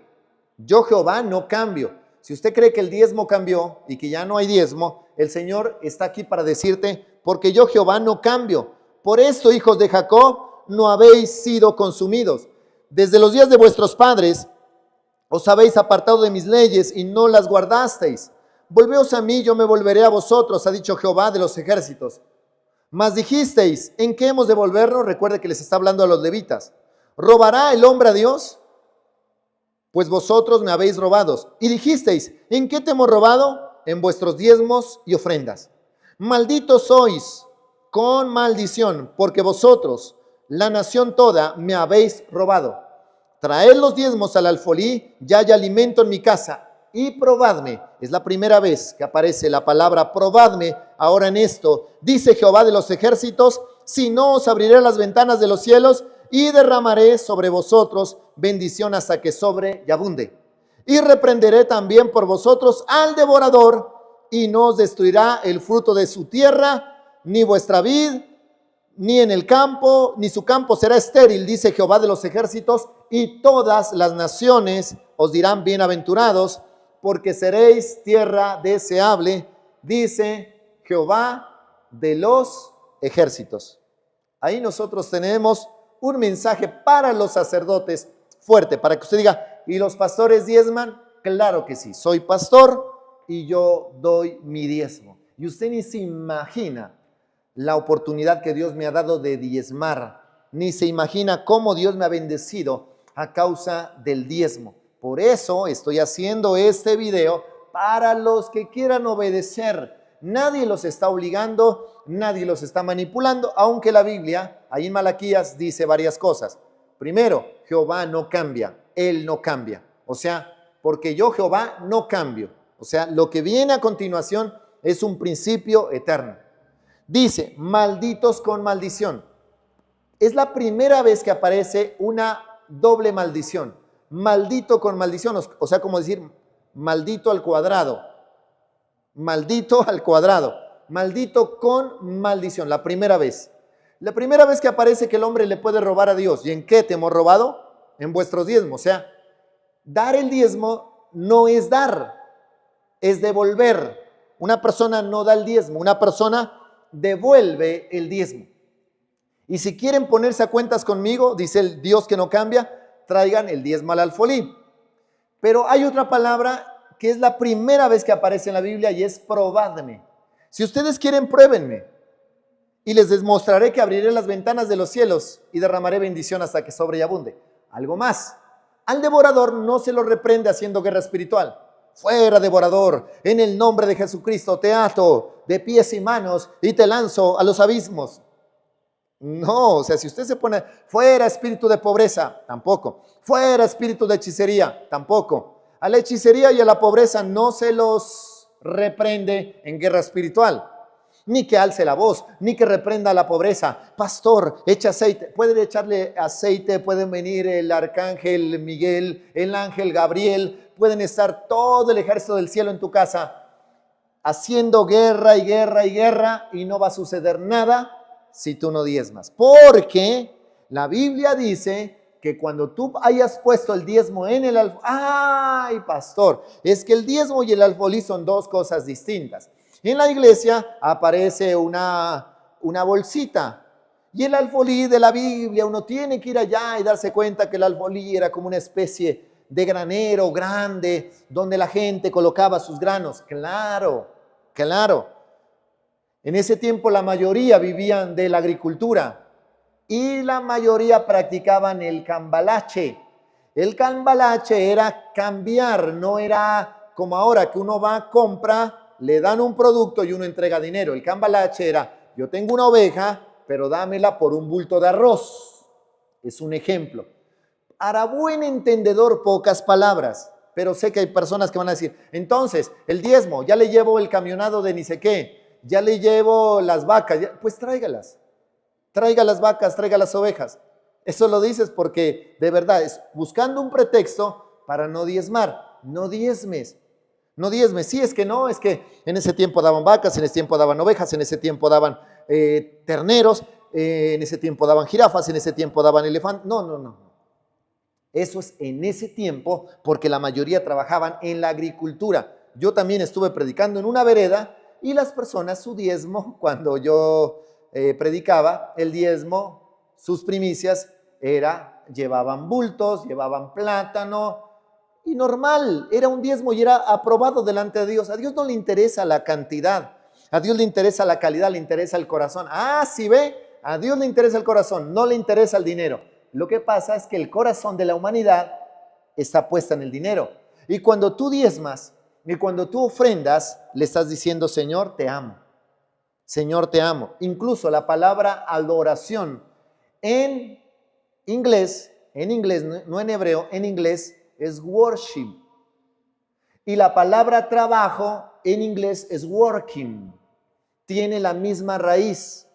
yo Jehová no cambio. Si usted cree que el diezmo cambió y que ya no hay diezmo, el Señor está aquí para decirte, porque yo Jehová no cambio. Por esto, hijos de Jacob, no habéis sido consumidos. Desde los días de vuestros padres os habéis apartado de mis leyes y no las guardasteis. Volveos a mí, yo me volveré a vosotros, ha dicho Jehová de los ejércitos. Mas dijisteis, ¿en qué hemos de volvernos? Recuerde que les está hablando a los levitas. ¿Robará el hombre a Dios? Pues vosotros me habéis robado. Y dijisteis, ¿en qué te hemos robado? En vuestros diezmos y ofrendas. Malditos sois con maldición, porque vosotros, la nación toda, me habéis robado. Traed los diezmos al alfolí, ya hay alimento en mi casa, y probadme. Es la primera vez que aparece la palabra probadme ahora en esto. Dice Jehová de los ejércitos, si no os abriré las ventanas de los cielos y derramaré sobre vosotros bendición hasta que sobre y abunde. Y reprenderé también por vosotros al devorador, y no os destruirá el fruto de su tierra, ni vuestra vid, ni en el campo, ni su campo será estéril, dice Jehová de los ejércitos, y todas las naciones os dirán bienaventurados, porque seréis tierra deseable, dice Jehová de los ejércitos. Ahí nosotros tenemos un mensaje para los sacerdotes fuerte, para que usted diga, ¿y los pastores diezman? Claro que sí, soy pastor y yo doy mi diezmo. Y usted ni se imagina la oportunidad que Dios me ha dado de diezmar, ni se imagina cómo Dios me ha bendecido a causa del diezmo. Por eso estoy haciendo este video para los que quieran obedecer. Nadie los está obligando, nadie los está manipulando, aunque la Biblia, ahí en Malaquías, dice varias cosas. Primero, Jehová no cambia, Él no cambia. O sea, porque yo Jehová no cambio. O sea, lo que viene a continuación es un principio eterno. Dice, malditos con maldición. Es la primera vez que aparece una doble maldición. Maldito con maldición, o sea, como decir, maldito al cuadrado. Maldito al cuadrado. Maldito con maldición, la primera vez. La primera vez que aparece que el hombre le puede robar a Dios. ¿Y en qué te hemos robado? En vuestros diezmos. O sea, dar el diezmo no es dar, es devolver. Una persona no da el diezmo, una persona devuelve el diezmo. Y si quieren ponerse a cuentas conmigo, dice el Dios que no cambia, traigan el diezmo al alfolí. Pero hay otra palabra que es la primera vez que aparece en la Biblia y es probadme. Si ustedes quieren, pruébenme y les demostraré que abriré las ventanas de los cielos y derramaré bendición hasta que sobre y abunde. Algo más, al devorador no se lo reprende haciendo guerra espiritual. Fuera, devorador, en el nombre de Jesucristo te ato de pies y manos y te lanzo a los abismos. No, o sea, si usted se pone, fuera espíritu de pobreza, tampoco. Fuera espíritu de hechicería, tampoco. A la hechicería y a la pobreza no se los reprende en guerra espiritual. Ni que alce la voz, ni que reprenda a la pobreza. Pastor, echa aceite. Pueden echarle aceite, pueden venir el arcángel Miguel, el ángel Gabriel, pueden estar todo el ejército del cielo en tu casa haciendo guerra y guerra y guerra y no va a suceder nada si tú no diezmas. Porque la Biblia dice que cuando tú hayas puesto el diezmo en el alfolí, ¡ay, pastor! Es que el diezmo y el alfolí son dos cosas distintas. En la iglesia aparece una bolsita y el alfolí de la Biblia, uno tiene que ir allá y darse cuenta que el alfolí era como una especie de granero grande donde la gente colocaba sus granos. Claro, claro. En ese tiempo la mayoría vivían de la agricultura y la mayoría practicaban el cambalache. El cambalache era cambiar, no era como ahora que uno va, compra le dan un producto y uno entrega dinero. El cambalache era, yo tengo una oveja, pero dámela por un bulto de arroz. Es un ejemplo. Para buen entendedor, pocas palabras, pero sé que hay personas que van a decir, entonces, el diezmo, ya le llevo el camionado de ni sé qué, ya le llevo las vacas, pues tráigalas. Traiga las vacas, traiga las ovejas. Eso lo dices porque de verdad es buscando un pretexto para no diezmar. No diezmes. No diezmes. Sí, es que no, es que en ese tiempo daban vacas, en ese tiempo daban ovejas, en ese tiempo daban terneros, en ese tiempo daban jirafas, en ese tiempo daban elefantes. No, no, no. Eso es en ese tiempo porque la mayoría trabajaban en la agricultura. Yo también estuve predicando en una vereda y las personas su diezmo, cuando yo predicaba, el diezmo, sus primicias llevaban bultos, llevaban plátano y normal, era un diezmo y era aprobado delante de Dios. A Dios no le interesa la cantidad, a Dios le interesa la calidad, le interesa el corazón. Ah, ¿sí ve? A Dios le interesa el corazón, no le interesa el dinero. Lo que pasa es que el corazón de la humanidad está puesta en el dinero. Y cuando tú diezmas y cuando tú ofrendas, le estás diciendo, Señor, te amo. Señor, te amo. Incluso la palabra adoración en inglés, no en hebreo, en inglés es worship. Y la palabra trabajo en inglés es working. Tiene la misma raíz.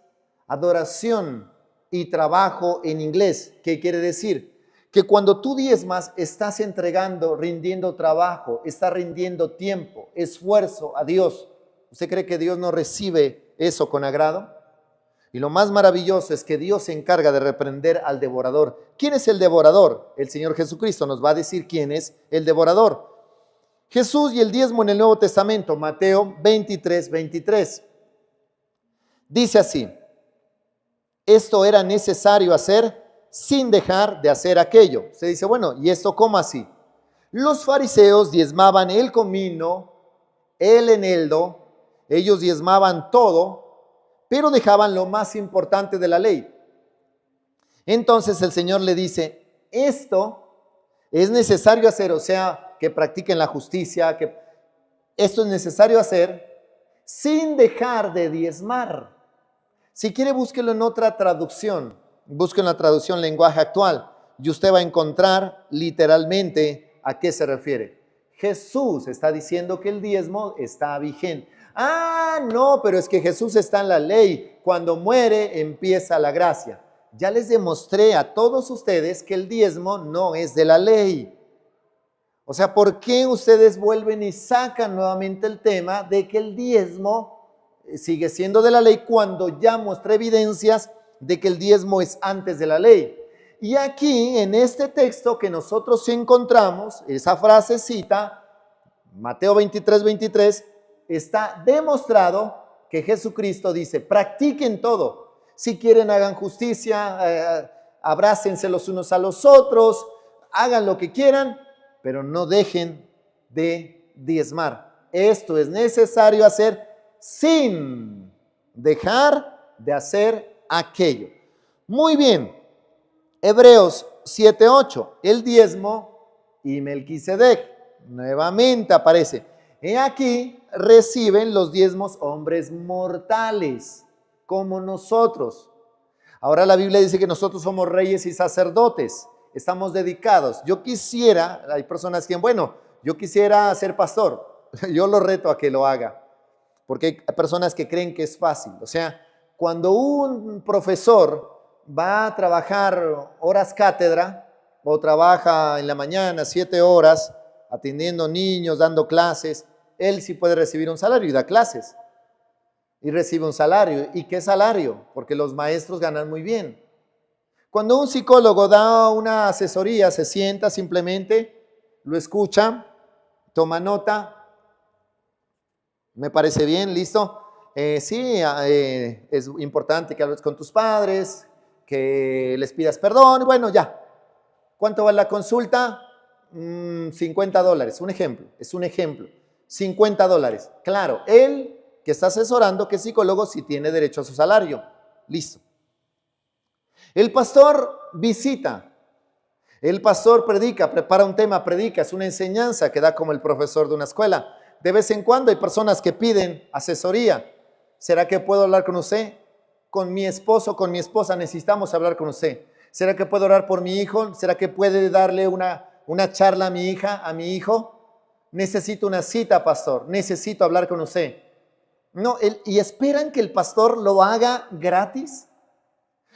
Adoración y trabajo en inglés. ¿Qué quiere decir? Que cuando tú diezmas, estás entregando, rindiendo trabajo, estás rindiendo tiempo, esfuerzo a Dios. ¿Usted cree que Dios no recibe eso con agrado? Y lo más maravilloso es que Dios se encarga de reprender al devorador. ¿Quién es el devorador? El Señor Jesucristo nos va a decir quién es el devorador. Jesús y el diezmo en el Nuevo Testamento, Mateo 23, 23. Dice así, esto era necesario hacer sin dejar de hacer aquello. Se dice, bueno, ¿y esto cómo así? Los fariseos diezmaban el comino, el eneldo, ellos diezmaban todo, pero dejaban lo más importante de la ley. Entonces el Señor le dice, esto es necesario hacer, o sea, que practiquen la justicia, que esto es necesario hacer sin dejar de diezmar. Si quiere, búsquelo en otra traducción, busque en la traducción lenguaje actual y usted va a encontrar literalmente a qué se refiere. Jesús está diciendo que el diezmo está vigente. Ah, no, pero es que Jesús está en la ley. Cuando muere empieza la gracia. Ya les demostré a todos ustedes que el diezmo no es de la ley. O sea, ¿por qué ustedes vuelven y sacan nuevamente el tema de que el diezmo sigue siendo de la ley cuando ya mostré evidencias de que el diezmo es antes de la ley? Y aquí, en este texto que nosotros encontramos, esa frasecita, Mateo 23, 23, está demostrado que Jesucristo dice, practiquen todo. Si quieren, hagan justicia, abrácense los unos a los otros, hagan lo que quieran, pero no dejen de diezmar. Esto es necesario hacer sin dejar de hacer aquello. Muy bien, Hebreos 7:8, el diezmo y Melquisedec, nuevamente aparece. He aquí reciben los diezmos hombres mortales, como nosotros. Ahora la Biblia dice que nosotros somos reyes y sacerdotes, estamos dedicados. Yo quisiera, hay personas que, bueno, yo quisiera ser pastor, yo lo reto a que lo haga. Porque hay personas que creen que es fácil. O sea, cuando un profesor va a trabajar horas cátedra o trabaja en la mañana 7 horas atendiendo niños, dando clases, él sí puede recibir un salario y da clases. Y recibe un salario. ¿Y qué salario? Porque los maestros ganan muy bien. Cuando un psicólogo da una asesoría, se sienta simplemente, lo escucha, toma nota. Me parece bien, listo. Sí, es importante que hables con tus padres, que les pidas perdón. Bueno, ya. ¿Cuánto vale la consulta? $50. Un ejemplo, es un ejemplo. $50. Claro, él que está asesorando, que es psicólogo, sí tiene derecho a su salario. Listo. El pastor visita. El pastor predica, prepara un tema, predica. Es una enseñanza que da como el profesor de una escuela. De vez en cuando hay personas que piden asesoría. ¿Será que puedo hablar con usted? Con mi esposo, con mi esposa necesitamos hablar con usted. ¿Será que puedo orar por mi hijo? ¿Será que puede darle una charla a mi hija, a mi hijo? Necesito una cita, pastor. Necesito hablar con usted. No, ¿y esperan que el pastor lo haga gratis?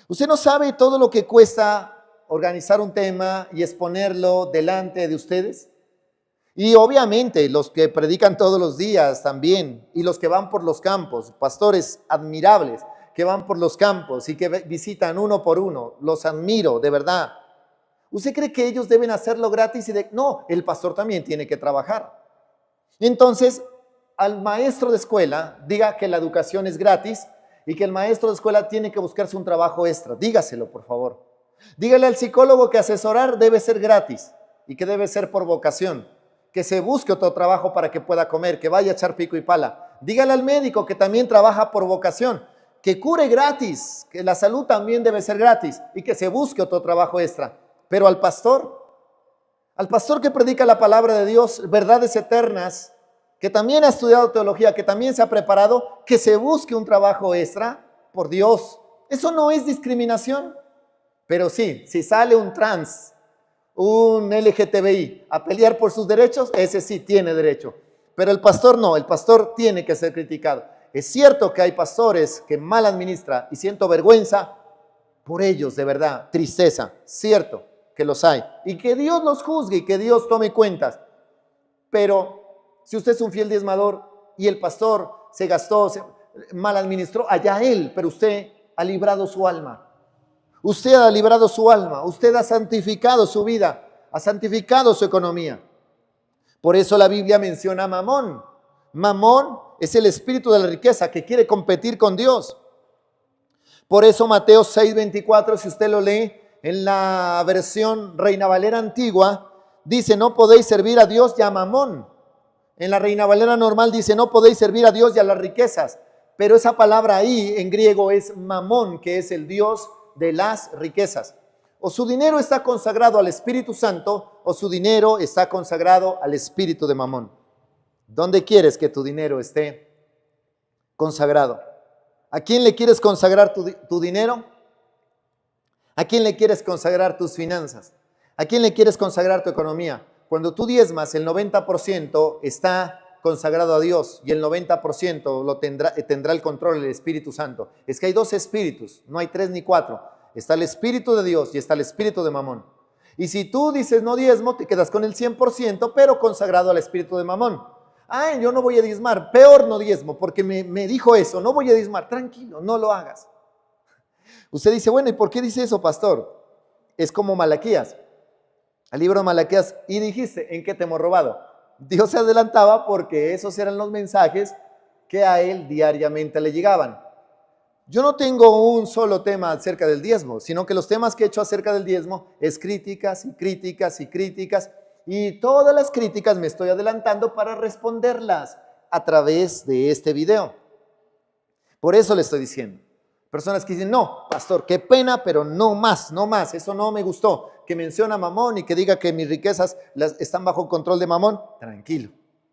Usted no sabe todo lo que cuesta organizar un tema y exponerlo delante de ustedes. Y obviamente los que predican todos los días también, y los que van por los campos, pastores admirables que van por los campos y que visitan uno por uno, los admiro, de verdad. ¿Usted cree que ellos deben hacerlo gratis? No, el pastor también tiene que trabajar. Entonces, al maestro de escuela, diga que la educación es gratis y que el maestro de escuela tiene que buscarse un trabajo extra. Dígaselo, por favor. Dígale al psicólogo que asesorar debe ser gratis y que debe ser por vocación. Que se busque otro trabajo para que pueda comer, que vaya a echar pico y pala. Dígale al médico que también trabaja por vocación, que cure gratis, que la salud también debe ser gratis y que se busque otro trabajo extra. Pero al pastor que predica la palabra de Dios, verdades eternas, que también ha estudiado teología, que también se ha preparado, que se busque un trabajo extra, por Dios. Eso no es discriminación. Pero sí, si sale un trans, un LGTBI a pelear por sus derechos, ese sí tiene derecho. Pero el pastor no, el pastor tiene que ser criticado. Es cierto que hay pastores que mal administran y siento vergüenza por ellos, de verdad, tristeza, cierto que los hay. Y que Dios los juzgue y que Dios tome cuentas. Pero si usted es un fiel diezmador y el pastor se gastó, mal administró, allá él, pero usted ha librado su alma. Usted ha librado su alma, usted ha santificado su vida, ha santificado su economía. Por eso la Biblia menciona a Mamón. Mamón es el espíritu de la riqueza que quiere competir con Dios. Por eso Mateo 6:24, si usted lo lee en la versión Reina Valera antigua, dice: no podéis servir a Dios y a Mamón. En la Reina Valera normal dice: no podéis servir a Dios y a las riquezas. Pero esa palabra ahí en griego es Mamón, que es el Dios de las riquezas. O su dinero está consagrado al Espíritu Santo, o su dinero está consagrado al espíritu de Mamón. ¿Dónde quieres que tu dinero esté consagrado? ¿A quién le quieres consagrar tu dinero? ¿A quién le quieres consagrar tus finanzas? ¿A quién le quieres consagrar tu economía? Cuando tú diezmas, el 90% está consagrado a Dios y el 90% lo tendrá el control del Espíritu Santo. Es que hay dos espíritus, no hay 3 ni 4. Está el Espíritu de Dios y está el Espíritu de Mamón. Y si tú dices no diezmo, te quedas con el 100%, pero consagrado al Espíritu de Mamón. Ay, yo no voy a diezmar, peor no diezmo, porque me dijo eso, no voy a diezmar. Tranquilo, no lo hagas. Usted dice, bueno, ¿y por qué dice eso, pastor? Es como Malaquías, el libro de Malaquías, y dijiste, ¿en qué te hemos robado? Dios se adelantaba porque esos eran los mensajes que a él diariamente le llegaban. Yo no tengo un solo tema acerca del diezmo, sino que los temas que he hecho acerca del diezmo es críticas y críticas y críticas, y todas las críticas me estoy adelantando para responderlas a través de este video. Por eso le estoy diciendo. Personas que dicen, no, pastor, qué pena, pero no más, eso no me gustó. Que menciona a Mamón y que diga que mis riquezas están bajo control de Mamón. Tranquilo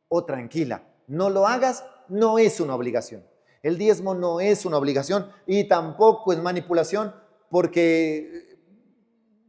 o tranquila, no lo hagas, no es una obligación. El diezmo no es una obligación y tampoco es manipulación, porque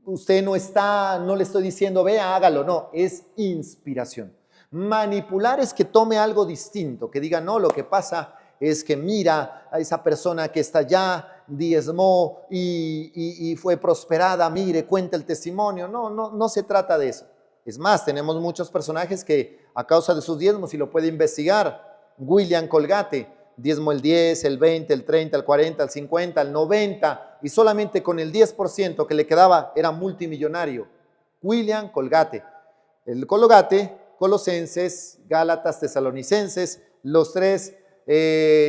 usted no le estoy diciendo, vea, hágalo, no, es inspiración. Manipular es que tome algo distinto, que diga, no, lo que pasa es que mira a esa persona que está allá, diezmó y fue prosperada, mire, cuenta el testimonio. No se trata de eso. Es más, tenemos muchos personajes que a causa de sus diezmos, y lo puede investigar, William Colgate, diezmo el 10, el 20, el 30, el 40, el 50, el 90, y solamente con el 10% que le quedaba era multimillonario. William Colgate. El Colgate, Colosenses, Gálatas, Tesalonicenses, los 3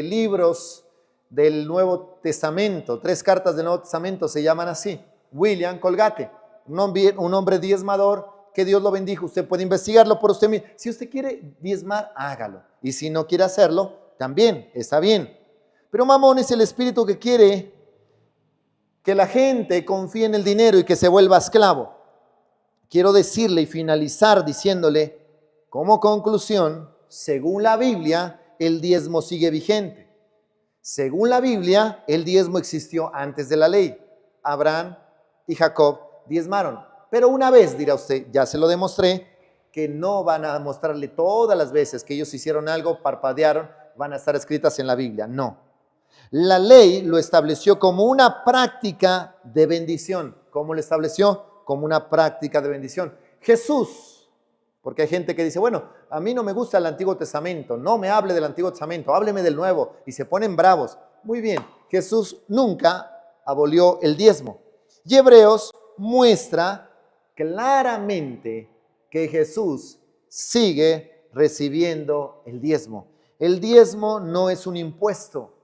libros del Nuevo Testamento, 3 cartas del Nuevo Testamento se llaman así. William Colgate, un hombre diezmador, que Dios lo bendijo. Usted puede investigarlo por usted mismo. Si usted quiere diezmar, hágalo. Y si no quiere hacerlo, también está bien. Pero Mamón es el espíritu que quiere que la gente confíe en el dinero y que se vuelva esclavo. Quiero decirle y finalizar diciéndole, como conclusión, según la Biblia, el diezmo sigue vigente. Según la Biblia, el diezmo existió antes de la ley. Abraham y Jacob diezmaron. Pero una vez, dirá usted, ya se lo demostré, que no van a mostrarle todas las veces que ellos hicieron algo, parpadearon, van a estar escritas en la Biblia. No. La ley lo estableció como una práctica de bendición. ¿Cómo lo estableció? Como una práctica de bendición. Jesús, porque hay gente que dice, bueno, a mí no me gusta el Antiguo Testamento, no me hable del Antiguo Testamento, hábleme del Nuevo, y se ponen bravos. Muy bien, Jesús nunca abolió el diezmo. Y Hebreos muestra claramente que Jesús sigue recibiendo el diezmo. El diezmo no es un impuesto,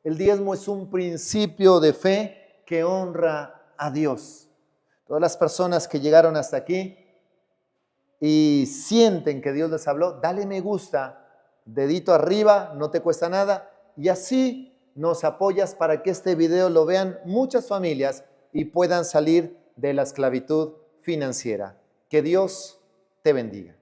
el diezmo es un principio de fe que honra a Dios. Todas las personas que llegaron hasta aquí y sienten que Dios les habló, dale me gusta, dedito arriba, no te cuesta nada, y así nos apoyas para que este video lo vean muchas familias y puedan salir de la esclavitud financiera. Que Dios te bendiga.